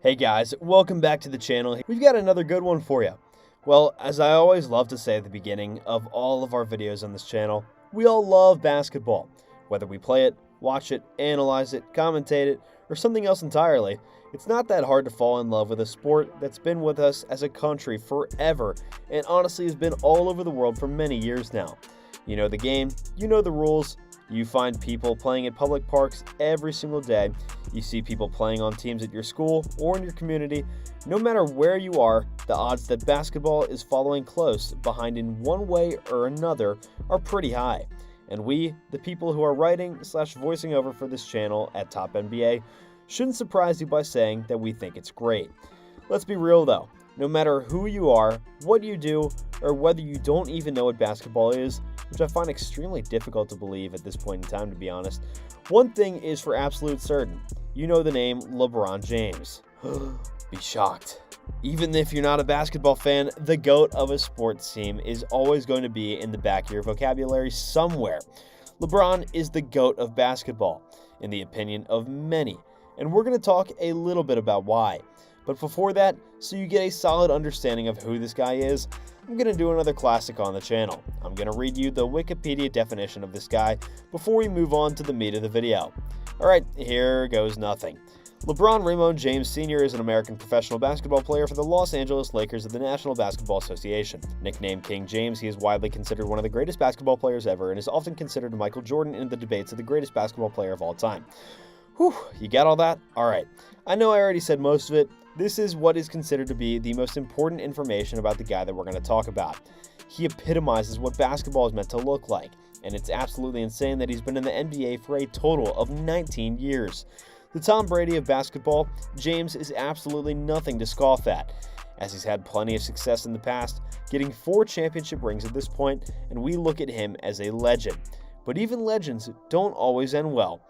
Hey guys, welcome back to the channel. We've got another good one for you. Well, as I always love to say at the beginning of all of our videos on this channel, we all love basketball. Whether we play it, watch it, analyze it, commentate it, or something else entirely, it's not that hard to fall in love with a sport that's been with us as a country forever and honestly has been all over the world for many years now. You know the game, you know the rules. You find people playing at public parks every single day. You see people playing on teams at your school or in your community. No matter where you are, the odds that basketball is following close behind in one way or another are pretty high. And we, the people who are writing/voicing over for this channel at Top NBA, shouldn't surprise you by saying that we think it's great. Let's be real though. No matter who you are, what you do, or whether you don't even know what basketball is, which I find extremely difficult to believe at this point in time, to be honest, one thing is for absolute certain. You know the name LeBron James. Be shocked. Even if you're not a basketball fan, the GOAT of a sports team is always going to be in the back of your vocabulary somewhere. LeBron is the GOAT of basketball, in the opinion of many, and we're going to talk a little bit about why. But before that, so you get a solid understanding of who this guy is, I'm going to do another classic on the channel. I'm going to read you the Wikipedia definition of this guy before we move on to the meat of the video. Alright, here goes nothing. LeBron Raymond James Sr. is an American professional basketball player for the Los Angeles Lakers of the National Basketball Association. Nicknamed King James, he is widely considered one of the greatest basketball players ever and is often considered Michael Jordan in the debates of the greatest basketball player of all time. Whew, you got all that? Alright, I know I already said most of it. This is what is considered to be the most important information about the guy that we're going to talk about. He epitomizes what basketball is meant to look like, and it's absolutely insane that he's been in the NBA for a total of 19 years. The Tom Brady of basketball, James is absolutely nothing to scoff at, as he's had plenty of success in the past, getting 4 championship rings at this point, and we look at him as a legend. But even legends don't always end well.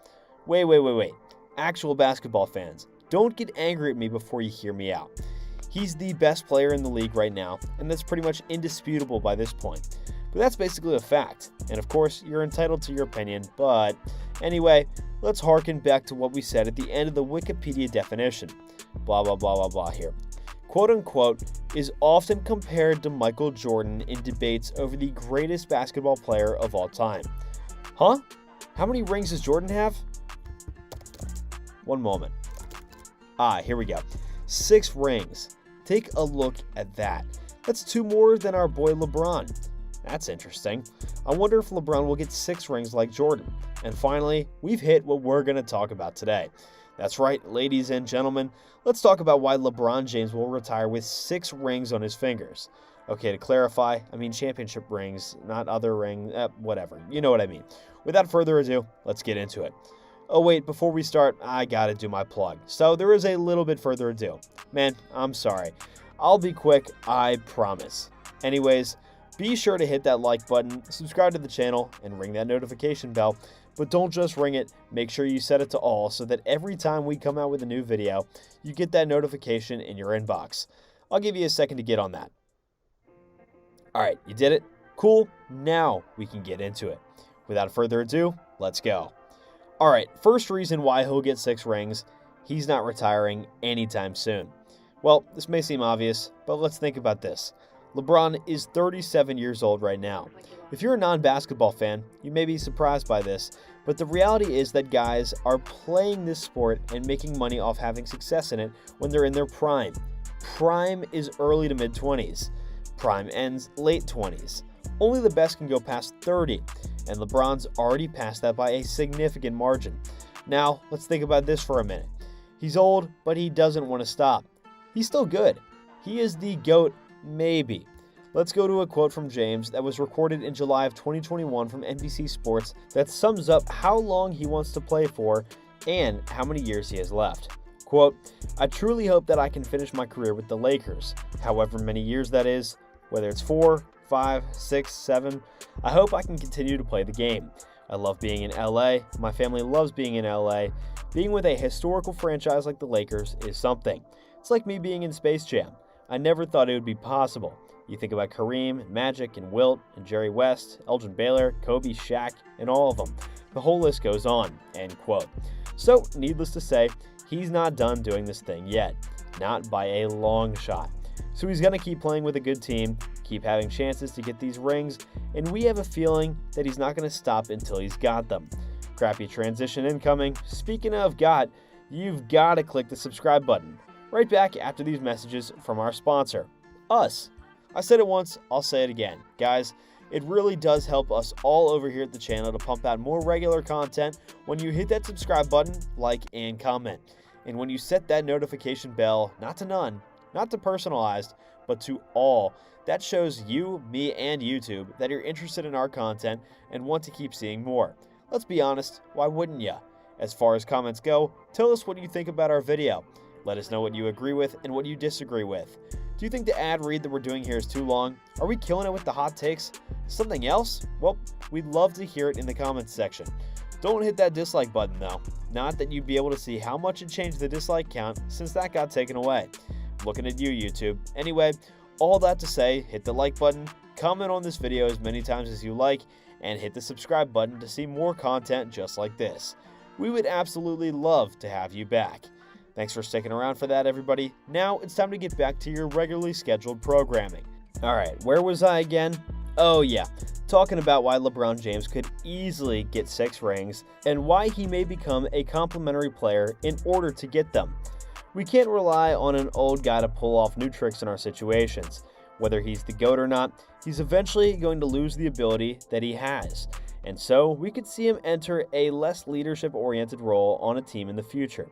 Wait. Actual basketball fans, don't get angry at me before you hear me out. He's the best player in the league right now, and that's pretty much indisputable by this point. But that's basically a fact, and of course, you're entitled to your opinion, but anyway, let's harken back to what we said at the end of the Wikipedia definition. Blah, blah, blah, blah, blah here. Quote unquote, is often compared to Michael Jordan in debates over the greatest basketball player of all time. Huh? How many rings does Jordan have? One moment. Here we go. 6 rings. Take a look at that. That's 2 more than our boy LeBron. That's interesting. I wonder if LeBron will get 6 rings like Jordan. And finally, we've hit what we're going to talk about today. That's right, ladies and gentlemen. Let's talk about why LeBron James will retire with 6 rings on his fingers. Okay, to clarify, I mean championship rings, not other rings, whatever. You know what I mean. Without further ado, let's get into it. Oh wait, before we start, I gotta do my plug. So there is a little bit further ado. Man, I'm sorry. I'll be quick, I promise. Anyways, be sure to hit that like button, subscribe to the channel, and ring that notification bell. But don't just ring it, make sure you set it to all so that every time we come out with a new video, you get that notification in your inbox. I'll give you a second to get on that. Alright, you did it? Cool, now we can get into it. Without further ado, let's go. Alright, first reason why he'll get 6 rings, he's not retiring anytime soon. Well, this may seem obvious, but let's think about this. LeBron is 37 years old right now. If you're a non-basketball fan, you may be surprised by this, but the reality is that guys are playing this sport and making money off having success in it when they're in their prime. Prime is early to mid-20s. Prime ends late 20s. Only the best can go past 30. And LeBron's already passed that by a significant margin. Now, let's think about this for a minute. He's old, but he doesn't want to stop. He's still good. He is the GOAT, maybe. Let's go to a quote from James that was recorded in July of 2021 from NBC Sports that sums up how long he wants to play for and how many years he has left. Quote, I truly hope that I can finish my career with the Lakers, however many years that is, whether it's 4, 5, 6, 7, I hope I can continue to play the game. I love being in LA. My family loves being in LA. Being with a historical franchise like the Lakers is something. It's like me being in Space Jam. I never thought it would be possible. You think about Kareem, and Magic, and Wilt, and Jerry West, Elgin Baylor, Kobe, Shaq, and all of them. The whole list goes on, end quote. So, needless to say, he's not done doing this thing yet, not by a long shot. So he's going to keep playing with a good team, keep having chances to get these rings, and we have a feeling that he's not going to stop until he's got them. Crappy transition incoming. Speaking of got, you've got to click the subscribe button. Right back after these messages from our sponsor, us. I said it once, I'll say it again. Guys, it really does help us all over here at the channel to pump out more regular content when you hit that subscribe button, like, and comment. And when you set that notification bell, not to none, not to personalized, but to all, that shows you, me, and YouTube that you're interested in our content and want to keep seeing more. Let's be honest, why wouldn't ya? As far as comments go, tell us what you think about our video. Let us know what you agree with and what you disagree with. Do you think the ad read that we're doing here is too long? Are we killing it with the hot takes? Something else? Well, we'd love to hear it in the comments section. Don't hit that dislike button though. Not that you'd be able to see how much it changed the dislike count since that got taken away. Looking at you, YouTube. Anyway, all that to say, hit the like button, comment on this video as many times as you like, and hit the subscribe button to see more content just like this. We would absolutely love to have you back. Thanks for sticking around for that, everybody. Now it's time to get back to your regularly scheduled programming. Alright, where was I again? Oh yeah, talking about why LeBron James could easily get 6 rings and why he may become a complimentary player in order to get them. We can't rely on an old guy to pull off new tricks in our situations. Whether he's the GOAT or not, he's eventually going to lose the ability that he has. And so we could see him enter a less leadership-oriented role on a team in the future.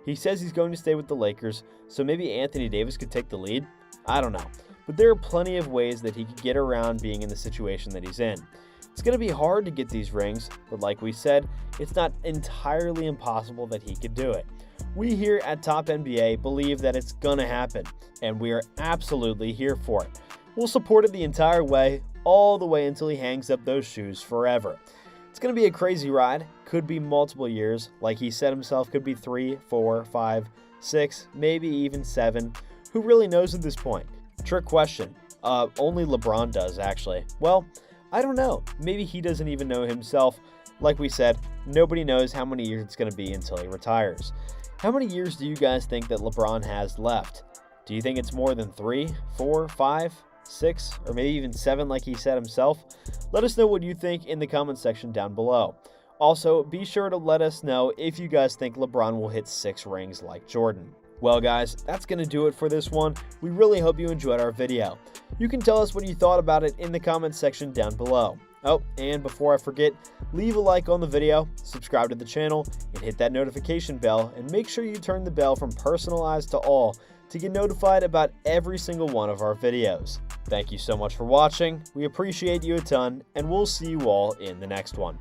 He says he's going to stay with the Lakers, so maybe Anthony Davis could take the lead? I don't know. But there are plenty of ways that he could get around being in the situation that he's in. It's going to be hard to get these rings, but like we said, it's not entirely impossible that he could do it. We here at Top NBA believe that it's going to happen, and we are absolutely here for it. We'll support it the entire way, all the way until he hangs up those shoes forever. It's going to be a crazy ride, could be multiple years, like he said himself, could be 3, 4, 5, 6, maybe even 7. Who really knows at this point? Trick question. Only LeBron does, actually. Well, I don't know. Maybe he doesn't even know himself. Like we said, nobody knows how many years it's going to be until he retires. How many years do you guys think that LeBron has left? Do you think it's more than 3, 4, 5, 6, or maybe even 7 like he said himself? Let us know what you think in the comment section down below. Also, be sure to let us know if you guys think LeBron will hit 6 rings like Jordan. Well guys, that's going to do it for this one. We really hope you enjoyed our video. You can tell us what you thought about it in the comment section down below. Oh, and before I forget, leave a like on the video, subscribe to the channel, and hit that notification bell, and make sure you turn the bell from personalized to all to get notified about every single one of our videos. Thank you so much for watching, we appreciate you a ton, and we'll see you all in the next one.